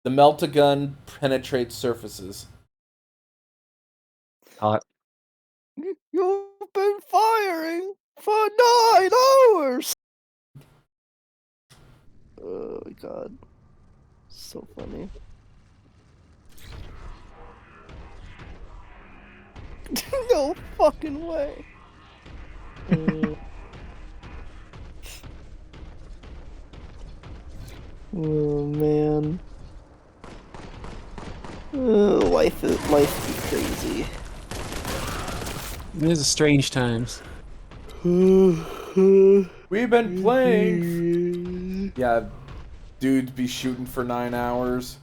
The melt-a-gun penetrates surfaces. Hot. You've been firing for 9 hours! Oh my god. So funny. No fucking way. Oh man. Life be crazy. It is strange times. We've been playing. Yeah, dudes be shooting for 9 hours.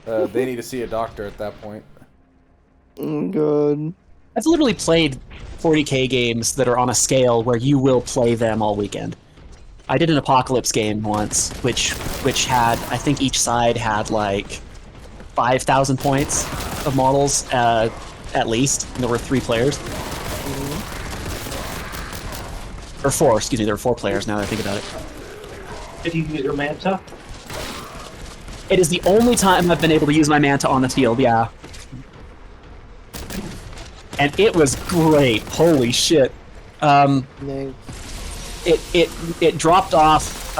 They need to see a doctor at that point. Oh god. I've literally played 40k games that are on a scale where you will play them all weekend. I did an Apocalypse game once, which had, I think each side had like 5,000 points of models at least, and there were 3 players. Or 4, excuse me, there were 4 players now that I think about it. Did you use your manta? It is the only time I've been able to use my manta on the field, yeah. And it was great, holy shit. Nice. It dropped off,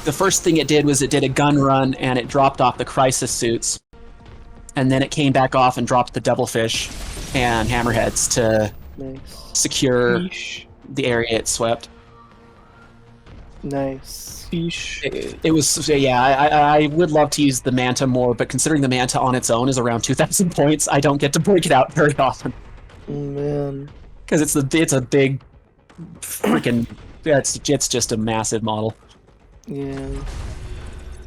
the first thing it did was it did a gun run and it dropped off the crisis suits. And then it came back off and dropped the devilfish and hammerheads to secure the area it swept. Nice. It was, yeah, I would love to use the manta more, but considering the manta on its own is around 2,000 points, I don't get to break it out very often. Oh man. Because it's a big freaking, it's just a massive model. Yeah.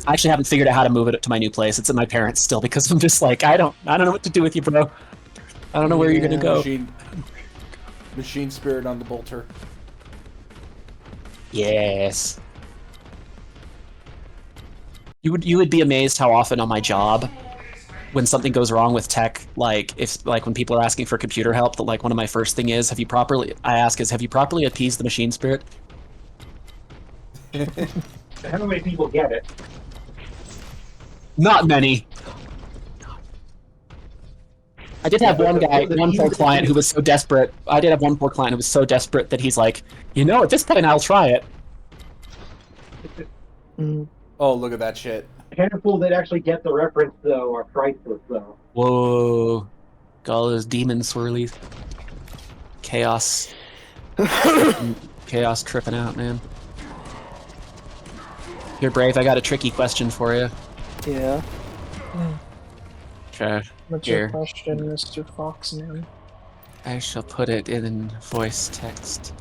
I actually haven't figured out how to move it to my new place. It's at my parents' still because I'm just like, I don't know what to do with you, bro. I don't know where you're gonna go. Machine spirit on the bolter. Yes. You would be amazed how often on my job, when something goes wrong with tech, like when people are asking for computer help, that like one of my first thing is, have you properly appeased the machine spirit? How many people get it? Not many. I did have one poor client who was so desperate. I did have one poor client who was so desperate that he's like, you know, at this point I'll try it. Oh, look at that shit. A handful that actually get the reference, though, are priceless, though. Whoa. Got all those demon swirlies. Chaos. Chaos tripping out, man. Here, Brave, I got a tricky question for you. Yeah. Okay. What's Here. your question, Mr. Foxman? I shall put it in voice text.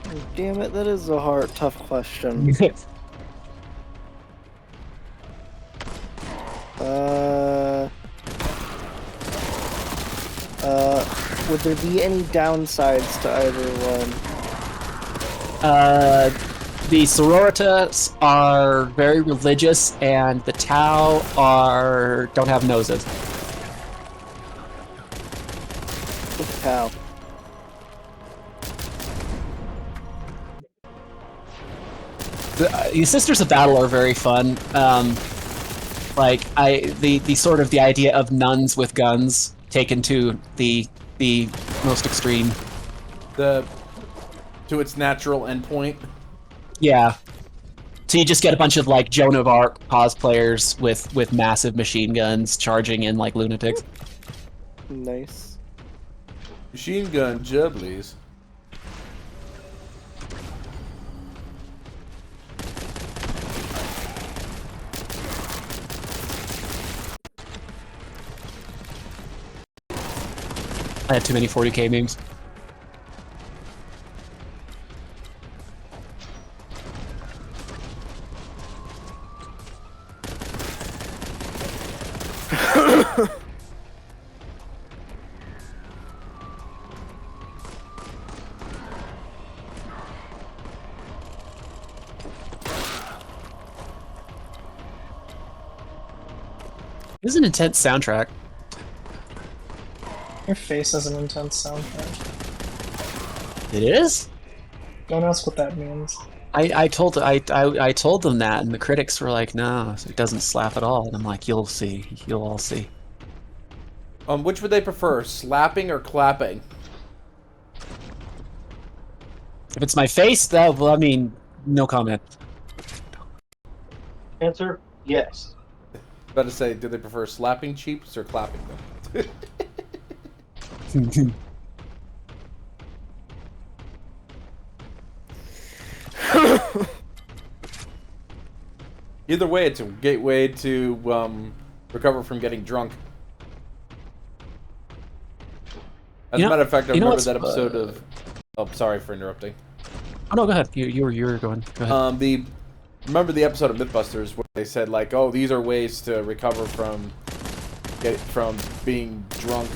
Oh, damn it, that is a tough question. Would there be any downsides to either one? The sororitas are very religious, and the Tau don't have noses. How? The Sisters of Battle are very fun. Like the sort of the idea of nuns with guns taken to the most extreme. To its natural endpoint. Yeah. So you just get a bunch of like Joan of Arc cosplayers with massive machine guns charging in like lunatics. Nice. Machine gun jubblies. I had too many 40k memes. This is an intense soundtrack. Your face has an intense soundtrack. It is? Don't ask what that means. I told them that, and the critics were like, "No, it doesn't slap at all." And I'm like, "You'll see. You'll all see." Which would they prefer, slapping or clapping? If it's my face, that well, I mean, no comment. Answer: yes. About to say, do they prefer slapping cheeks or clapping them? Either way, it's a gateway to recover from getting drunk. As a matter of fact, I remember that episode of... Oh, sorry for interrupting. Oh no, go ahead. You were going. Go ahead. Remember the episode of Mythbusters where they said like, oh, these are ways to recover from being drunk,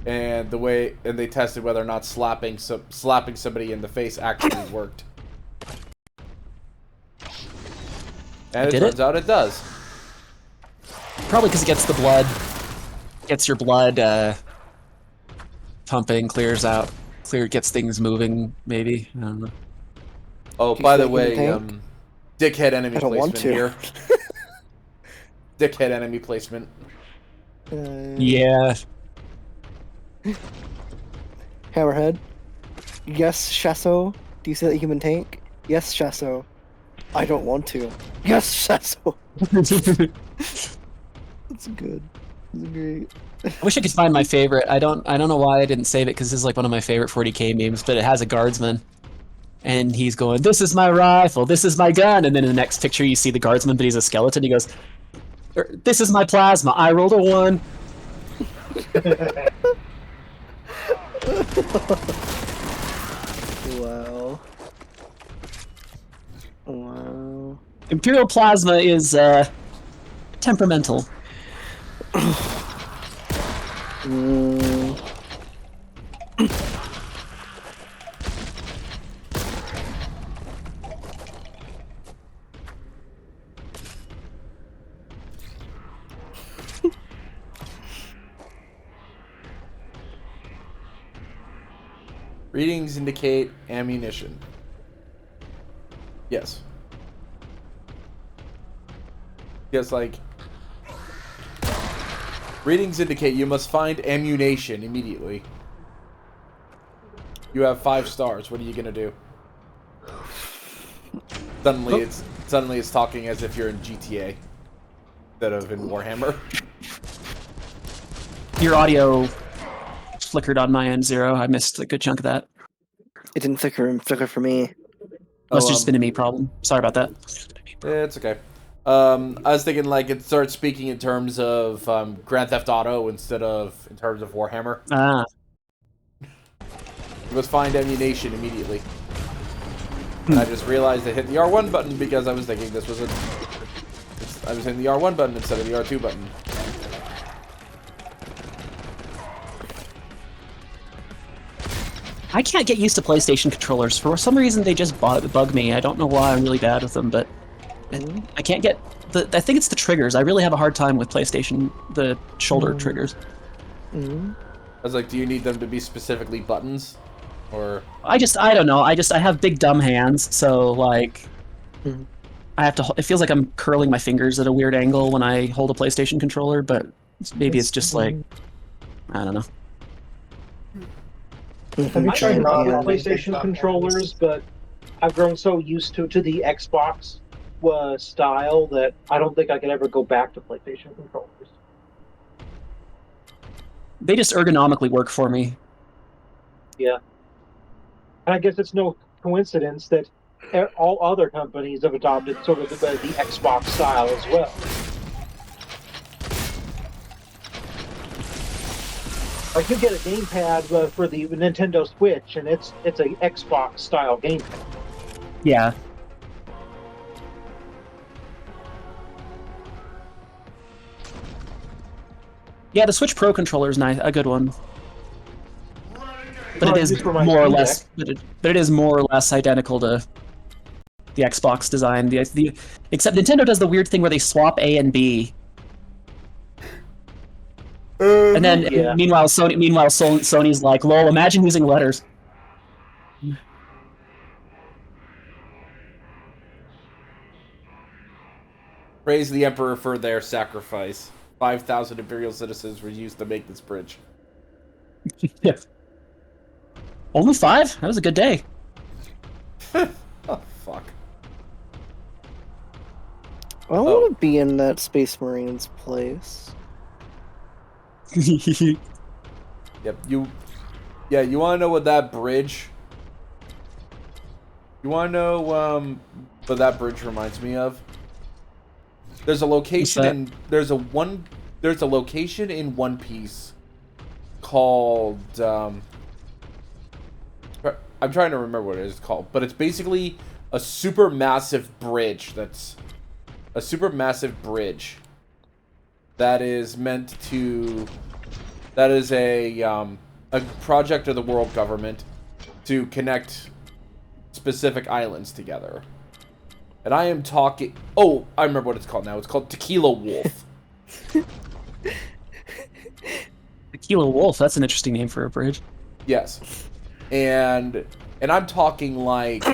and they tested whether or not slapping somebody in the face actually worked. And it turns out it does. Probably because it gets your blood pumping, gets things moving. Maybe I don't know. Oh, by the way, dickhead enemy placement here. Dickhead enemy placement. Yeah. Hammerhead. Yes, Shasso. Do you see that human tank? Yes, Shasso. I don't want to. Yes, Shasso. That's good. That's great. I wish I could find my favorite. I don't know why I didn't save it, because this is like one of my favorite 40k memes, but it has a guardsman. And he's going, "This is my rifle, this is my gun," and then in the next picture you see the guardsman, but he's a skeleton. He goes, "This is my plasma, I rolled a 1. Wow. Wow. Imperial plasma is temperamental. Readings indicate ammunition. Yes. Yes, like... Readings indicate you must find ammunition immediately. You have 5 stars. What are you gonna do? Suddenly it's talking as if you're in GTA instead of in Warhammer. Your audio flickered on my end, Zero. I missed a good chunk of that. It didn't flicker for me. Must have just been a me problem. Sorry about that. Yeah, it's okay. I was thinking like it starts speaking in terms of Grand Theft Auto instead of in terms of Warhammer. Ah. You must find ammunition immediately. And I just realized I hit the R1 button because I was thinking this was I was hitting the R1 button instead of the R2 button. I can't get used to PlayStation controllers. For some reason, they just bug me. I don't know why I'm really bad with them, but I can't get I think it's the triggers. I really have a hard time with PlayStation, the shoulder triggers. I was like, do you need them to be specifically buttons? Or... I don't know. I have big dumb hands, so like... I have to... It feels like I'm curling my fingers at a weird angle when I hold a PlayStation controller, but maybe it's just like... I don't know. I tried not with PlayStation controllers, but I've grown so used to the Xbox style that I don't think I could ever go back to PlayStation controllers. They just ergonomically work for me. Yeah. And I guess it's no coincidence that all other companies have adopted sort of the Xbox style as well. Like you get a gamepad for the Nintendo Switch, and it's a Xbox style gamepad. Yeah. Yeah, the Switch Pro controller is nice, a good one. But it is more or less, but it is more or less identical to the Xbox design. Except Nintendo does the weird thing where they swap A and B. And then Yeah. meanwhile, Sony's like, "Lol, imagine using letters." Praise the Emperor for their sacrifice. 5,000 Imperial citizens were used to make this bridge. Yeah. Only 5? That was a good day. Oh, fuck. I want to be in that Space Marine's place. Yep, you want to know what that bridge... You want to know what that bridge reminds me of? There's a location in... There's a location in One Piece called... I'm trying to remember what it is called, but it's basically a super massive bridge that's... A super massive bridge that is meant to... That is a project of the world government to connect specific islands together. And I am talking... Oh, I remember what it's called now. It's called Tequila Wolf. Tequila Wolf, that's an interesting name for a bridge. Yes. And I'm talking like...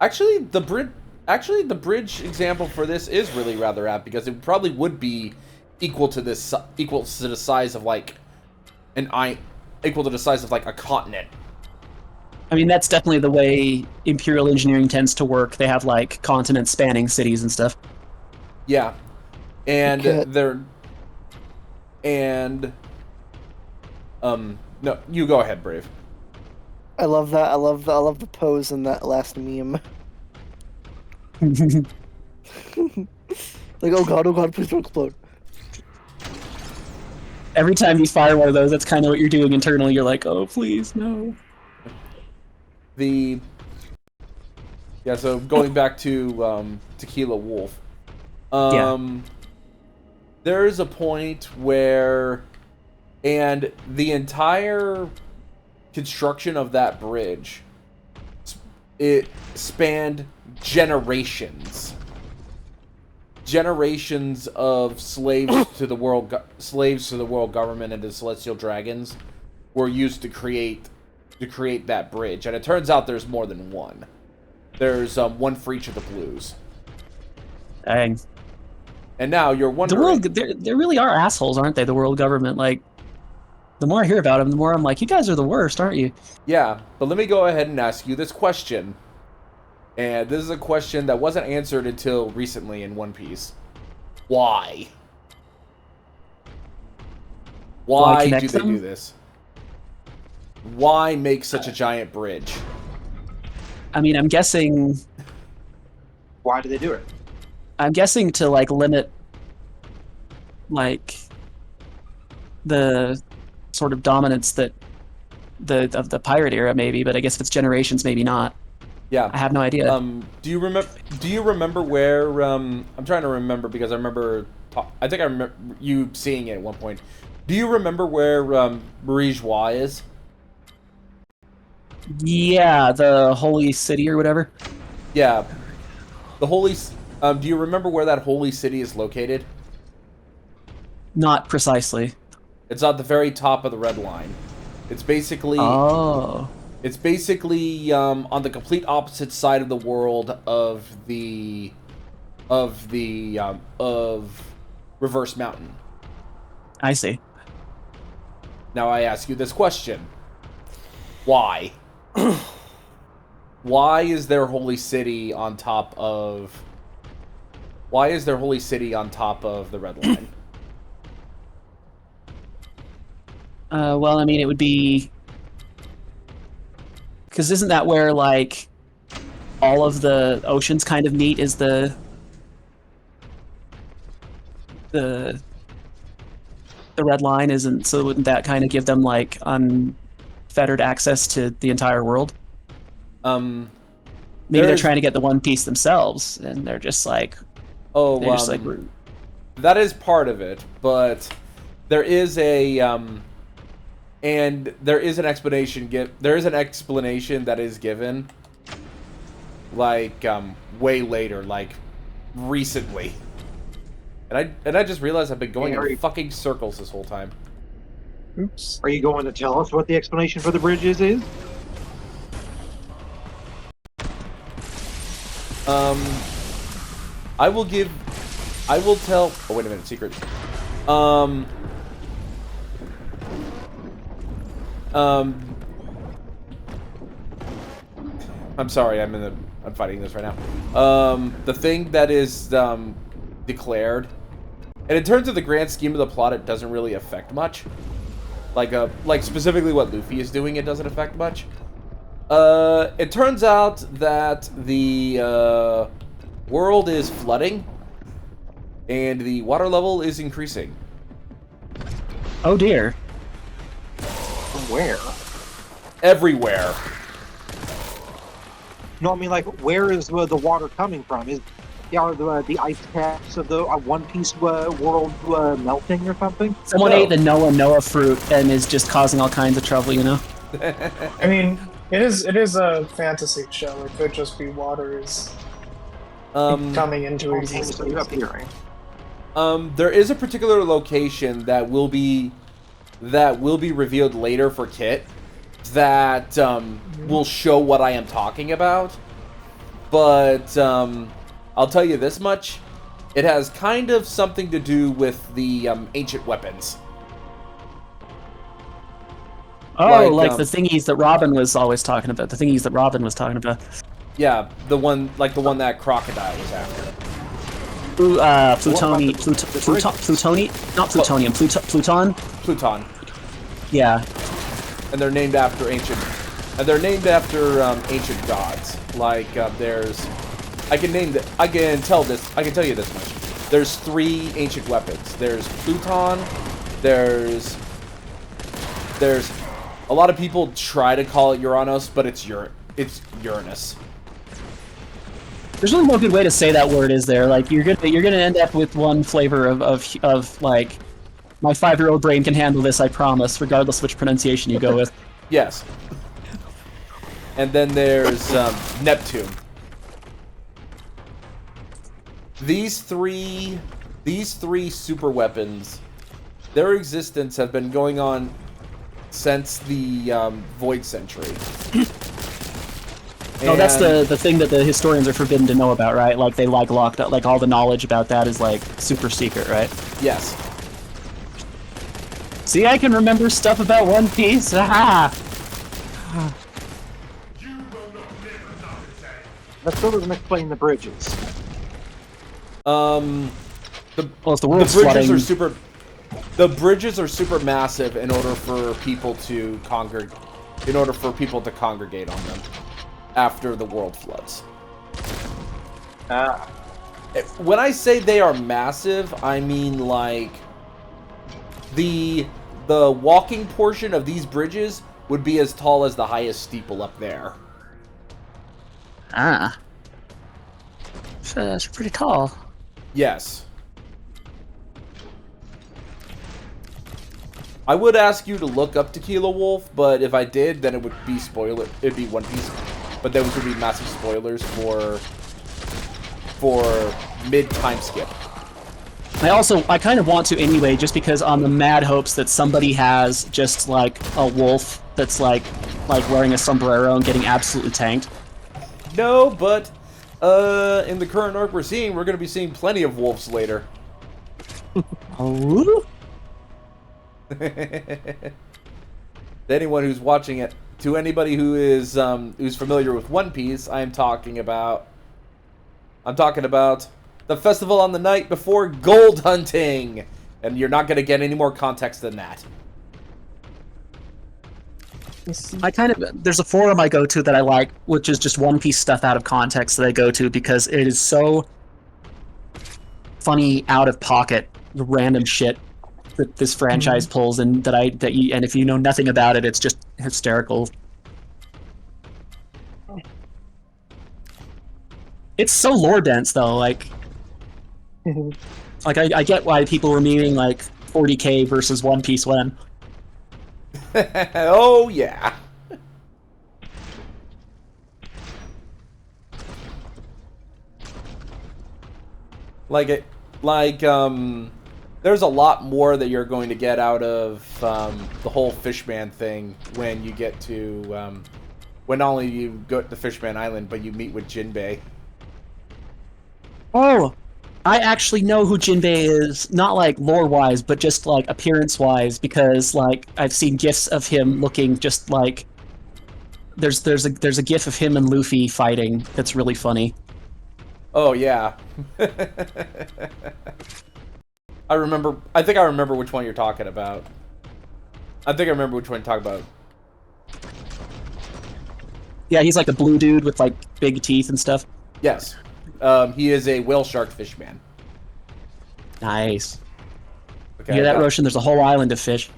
Actually, the bridge example for this is really rather apt, because it probably would be equal to the size of like equal to the size of like a continent. I mean, that's definitely the way Imperial engineering tends to work. They have like continent spanning cities and stuff. Yeah. And Okay. no, you go ahead, Brave. I love that. I love the pose in that last meme. Like, oh god, please don't explode. Every time you fire one of those, that's kind of what you're doing internally. You're like, oh, please, no. So going back to Tequila Wolf. There is a point where, and the entire construction of that bridge, it spanned generations of slaves to the world government and the celestial dragons were used to create that bridge. And it turns out there's more than one. There's one for each of the blues. Dang. And now you're wondering... The world, they really are assholes, aren't they? The world government. Like, the more I hear about them, the more I'm like, you guys are the worst, aren't you? Yeah, but let me go ahead and ask you this question. And this is a question that wasn't answered until recently in One Piece. Why? Why do they do this? Why make such a giant bridge? I mean, I'm guessing... Why do they do it? I'm guessing to, like, limit, like, the sort of dominance that of the pirate era, maybe, but I guess if it's generations, maybe not. Yeah. I have no idea. Do you remember where, I'm trying to remember because I remember, I think I remember you seeing it at one point. Do you remember where, Marie-Joie is? Yeah, the holy city or whatever. Yeah. The holy, do you remember where that holy city is located? Not precisely. It's at the very top of the red line. It's basically... Oh. It's basically on the complete opposite side of the world of Reverse Mountain. I see. Now I ask you this question: why? Why is their holy city on top of? Why is their holy city on top of the red line? Well, I mean, it would be... Because isn't that where, like, all of the oceans kind of meet, is the red line, isn't? So wouldn't that kind of give them, like, unfettered access to the entire world? Maybe they're trying to get the One Piece themselves, and they're just like... Oh, they're just like... that is part of it, but there is a... And there is an explanation that is given, like, way later, like, recently. And I just realized I've been going Harry. in fucking circles this whole time. Oops. Are you going to tell us what the explanation for the bridges is? I will tell. Oh wait a minute, secret. I'm sorry, I'm fighting this right now. The thing that is declared, and in terms of the grand scheme of the plot, it doesn't really affect much. Like specifically what Luffy is doing, it doesn't affect much. It turns out that the world is flooding, and the water level is increasing. Oh dear. Where? Everywhere. No, I mean, like, where is the water coming from? Are the ice caps of the One Piece world melting or something? Someone No. ate the Noah fruit and is just causing all kinds of trouble, you know? I mean, it is a fantasy show. It could just be water is coming into existence. So you're up here, right? There is a particular location that will be revealed later for Kit that will show what I am talking about. But I'll tell you this much: it has kind of something to do with the ancient weapons. Oh, Like, the thingies that Robin was always talking about. The thingies that Robin was talking about. Yeah, the one that Crocodile was after. Pluton, Pluton. Yeah. And they're named after ancient gods. Like there's, I can tell you this much. There's 3 ancient weapons. There's Pluton. There's a lot of people try to call it Uranus, but it's Uranus. There's really no good way to say that word, is there? Like you're gonna end up with one flavor of like, my 5-year-old brain can handle this, I promise, regardless which pronunciation you go with. Yes. And then there's Neptune. These three super weapons, their existence have been going on since the Void Century. Oh, that's the thing that the historians are forbidden to know about, right? Like they locked up, like all the knowledge about that is like super secret, right? Yes. See, I can remember stuff about One Piece. Aha! That still doesn't explain the bridges. Well, if the world's flooding, the bridges are super massive in order for people to congregate on them after the world floods. When I say they are massive, I mean like the walking portion of these bridges would be as tall as the highest steeple up there. So that's pretty tall. Yes. I would ask you to look up Tequila Wolf, but if I did, then it would be it'd be One Piece. But those would be massive spoilers for mid-time skip. I kind of want to anyway, just because on the mad hopes that somebody has just like a wolf that's like wearing a sombrero and getting absolutely tanked. No, but in the current arc we're going to be seeing plenty of wolves later. Oh. To anyone who's watching it, to anybody who is who's familiar with One Piece, I'm talking about the festival on the night before gold hunting, and you're not going to get any more context than that. There's a forum I go to that I like, which is just One Piece stuff out of context that I go to because it is so funny, out of pocket, random shit that this franchise pulls, and and if you know nothing about it, it's just hysterical. It's so lore dense though, like I get why people were memeing like 40k versus One Piece when. Oh yeah. Like, there's a lot more that you're going to get out of the whole Fishman thing when you get to, when not only you go to Fishman Island, but you meet with Jinbei. Oh, I actually know who Jinbei is, not like lore-wise, but just like appearance-wise, because like I've seen gifs of him looking just like there's a gif of him and Luffy fighting that's really funny. Oh yeah. I think I remember which one you're talking about. Yeah, he's like a blue dude with like big teeth and stuff. Yes. He is a whale shark fishman. Nice. Okay, You hear that, Roshan? There's a whole island of fish.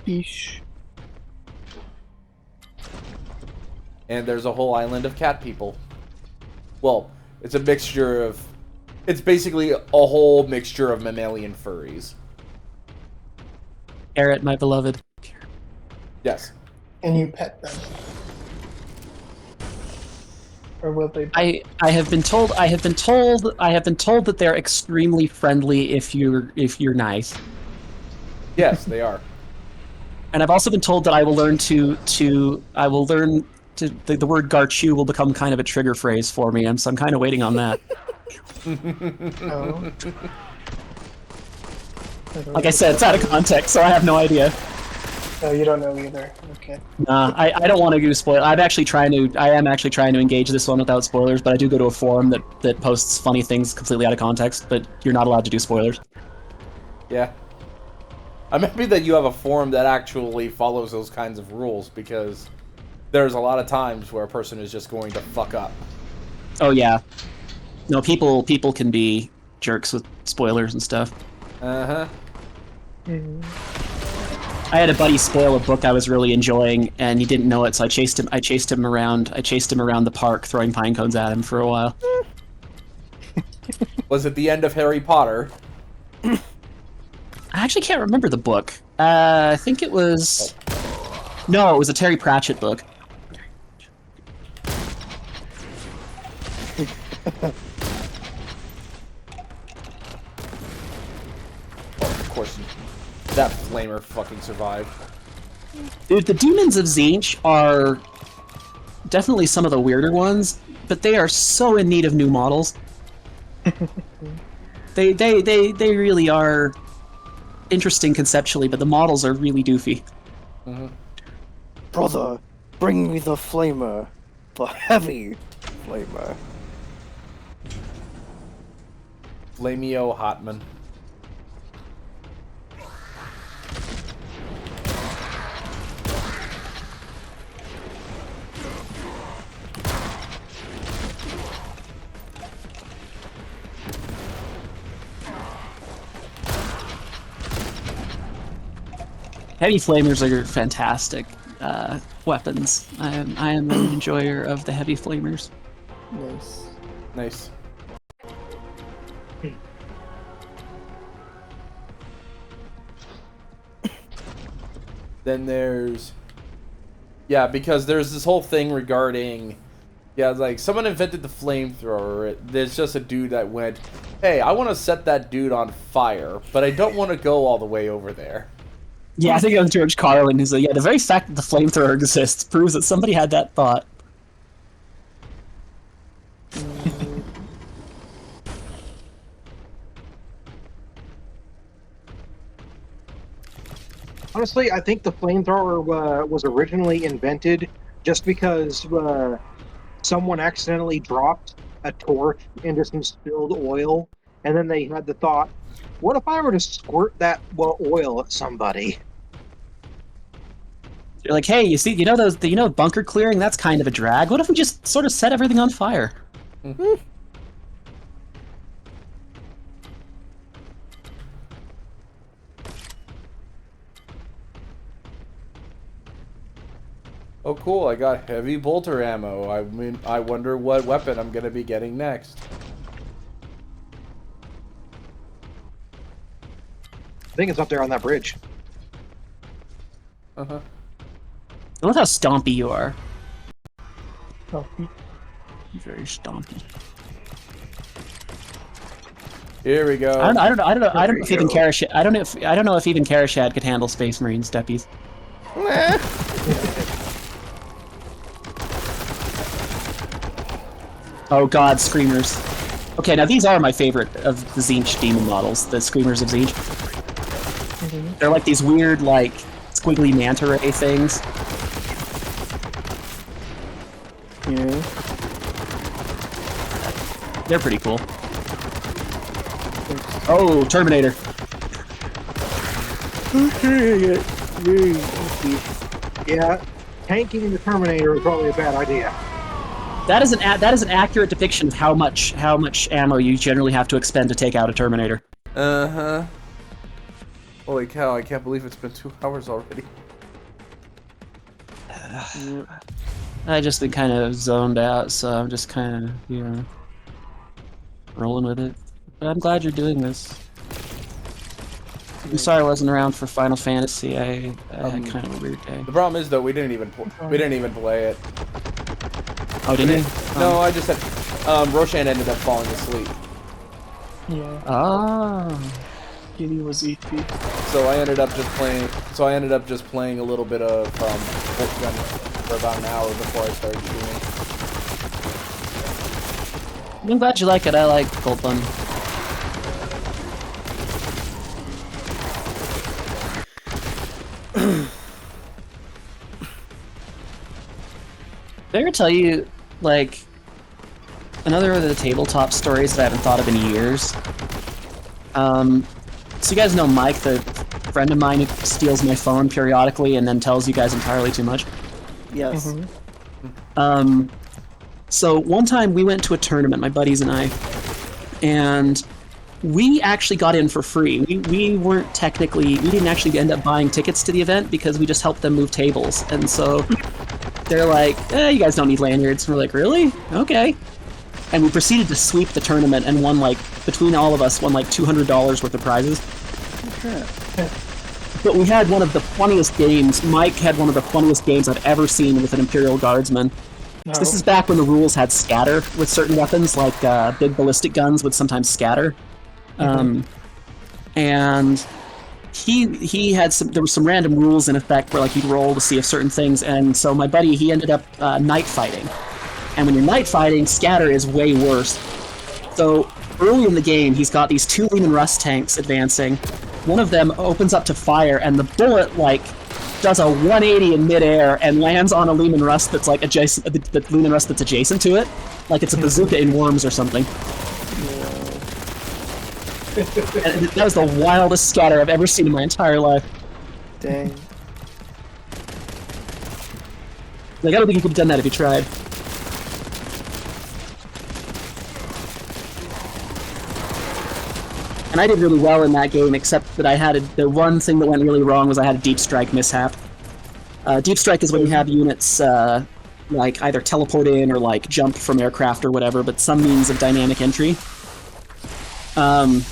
Yeesh. And there's a whole island of cat people. Well, it's a mixture of... It's basically a whole mixture of mammalian furries. Garrett, my beloved. Yes. Can you pet them? Or will they? I have been told that they're extremely friendly if you're nice. Yes, they are. And I've also been told that I will learn the word Garchu will become kind of a trigger phrase for me, so I'm kind of waiting on that. Oh. Like I said, it's out of context, so I have no idea. Oh, you don't know either. Okay. Nah, I don't want to do spoil. I am actually trying to engage this one without spoilers, but I do go to a forum that posts funny things completely out of context, but you're not allowed to do spoilers. Yeah. I'm happy that you have a forum that actually follows those kinds of rules, because there's a lot of times where a person is just going to fuck up. Oh yeah. No, people can be jerks with spoilers and stuff. Uh-huh. I had a buddy spoil a book I was really enjoying, and he didn't know it, so I chased him around the park, throwing pine cones at him for a while. Was it the end of Harry Potter? I actually can't remember the book. I think it was... No, it was a Terry Pratchett book. Of course, that flamer fucking survived. Dude, the Demons of Zinch are definitely some of the weirder ones, but they are so in need of new models. They really are interesting conceptually, but the models are really doofy. Mm-hmm. Brother, bring me the flamer. The heavy flamer. Flamio Hotman. Heavy flamers are fantastic weapons. I am an enjoyer of the heavy flamers. Nice. Nice. Then there's... Yeah, because there's this whole thing regarding... Yeah, like, someone invented the flamethrower. There's just a dude that went, hey, I want to set that dude on fire, but I don't want to go all the way over there. Yeah, I think it was George Carlin who's like, yeah, the very fact that the flamethrower exists proves that somebody had that thought. Honestly, I think the flamethrower was originally invented just because someone accidentally dropped a torch into some spilled oil, and then they had the thought, what if I were to squirt that oil at somebody? You're like, hey, you know bunker clearing? That's kind of a drag. What if we just sort of set everything on fire? Mm-hmm. Oh, cool, I got heavy bolter ammo. I mean, I wonder what weapon I'm going to be getting next. I think it's up there on that bridge. Uh-huh. I love how stompy you are. Oh, Very stompy. Here we go. I don't know if even Karashad. I don't know if even Karashad could handle Space Marines deputies. Oh God, Screamers. Okay, now these are my favorite of the Tzeentch demon models, the Screamers of Tzeentch. They're like these weird, like, squiggly manta ray things. Yeah. They're pretty cool. Oh, Terminator. Yeah, tanking the Terminator is probably a bad idea. That is an accurate depiction of how much ammo you generally have to expend to take out a Terminator. Uh-huh. Holy cow, I can't believe it's been 2 hours already. I just been kind of zoned out, so I'm just kind of, you know, rolling with it. But I'm glad you're doing this. I'm sorry I wasn't around for Final Fantasy. I had kind of a weird day. The problem is though we didn't even play it. Oh, didn't you? No, I just had Roshan ended up falling asleep. Yeah. Ah. He was EP. So I ended up just playing a little bit of Boltgun for about an hour before I started streaming. I'm glad you like it. I like Boltgun. Did I ever tell you, like, another of the tabletop stories that I haven't thought of in years? So you guys know Mike, the friend of mine who steals my phone periodically and then tells you guys entirely too much? Yes. So one time we went to a tournament, my buddies and I, and we actually got in for free. We didn't actually end up buying tickets to the event because we just helped them move tables. And so they're like, you guys don't need lanyards. And we're like, really? Okay. And we proceeded to sweep the tournament and won, like, between all of us, won like $200 worth of prizes. But we had one of the funniest games. Mike had one of the funniest games I've ever seen with an Imperial Guardsman. No. So this is back when the rules had scatter with certain weapons, like big ballistic guns would sometimes scatter. And he had there was some random rules in effect where, like, you'd roll to see if certain things, and so my buddy, he ended up night fighting. And when you're night fighting, scatter is way worse. So early in the game, he's got these 2 Leman Russ tanks advancing. One of them opens up to fire, and the bullet, like, does a 180 in midair and lands on a Leman Russ that's, like, adjacent, the Leman Russ that's adjacent to it, like it's a bazooka in Worms or something. And that was the wildest scatter I've ever seen in my entire life. Dang. Like, I don't think you could have done that if you tried. And I did really well in that game, except that I had the one thing that went really wrong was I had a deep strike mishap. Deep strike is when you have units like either teleport in or like jump from aircraft or whatever, but some means of dynamic entry. And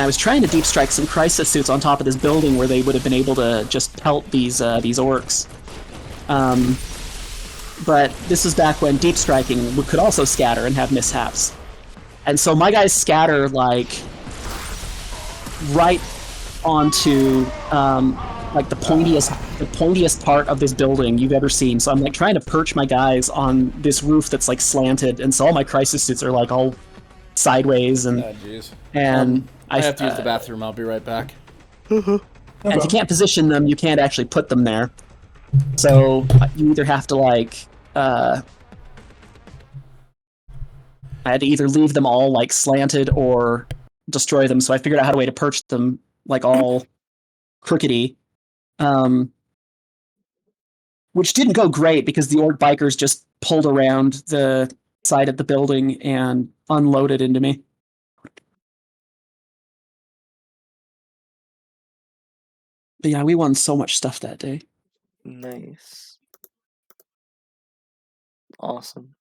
I was trying to deep strike some crisis suits on top of this building where they would have been able to just pelt these orcs. But this was back when deep striking could also scatter and have mishaps. And so my guys scatter, like, right onto, like, the pointiest part of this building you've ever seen. So I'm, like, trying to perch my guys on this roof that's, like, slanted, and so all my crisis suits are, like, all sideways, and... Oh, jeez. And I have to use the bathroom. I'll be right back. And if you can't position them, you can't actually put them there. So you either have to, like, I had to either leave them all, like, slanted or destroy them, so I figured out how to way to perch them, like, all crookedy. Which didn't go great, because the orc bikers just pulled around the side of the building and unloaded into me. But yeah, we won so much stuff that day. Nice. Awesome.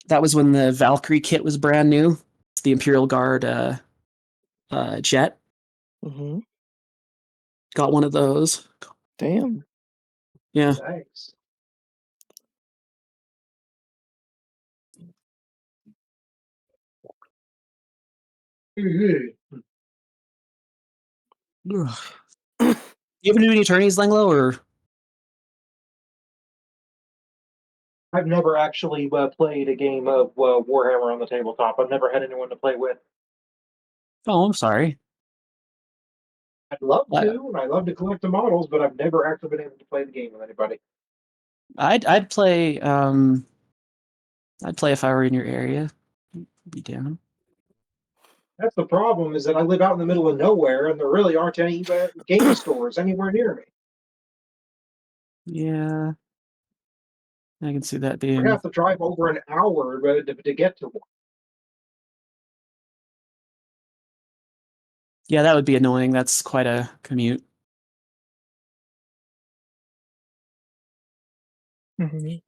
That was when the Valkyrie kit was brand new. It's the Imperial Guard jet. Got one of those. Damn. Yeah. Nice. You ever do any attorneys, Langlo, or? I've never actually played a game of Warhammer on the tabletop. I've never had anyone to play with. Oh, I'm sorry. I'd love What? to, and I love to collect the models, but I've never actually been able to play the game with anybody. I'd play. I'd play if I were in your area. Be down. That's the problem, is that I live out in the middle of nowhere, and there really aren't any game stores anywhere near me. Yeah, I can see that I being. have to drive over an hour to get to one. Yeah, that would be annoying. That's quite a commute. Mhm.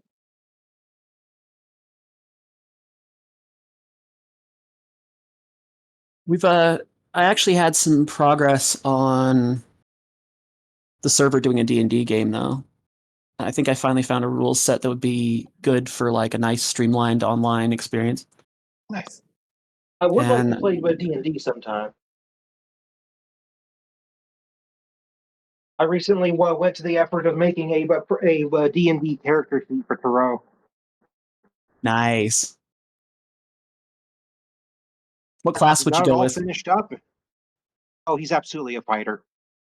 We've I actually had some progress on the server doing a D&D game though. I think I finally found a rules set that would be good for like a nice streamlined online experience. Nice. I would like to And play D&D sometime. I recently went to the effort of making a D&D character sheet for Tarot. nice. What class would you Got it go all with? finished up. Oh, he's absolutely a fighter.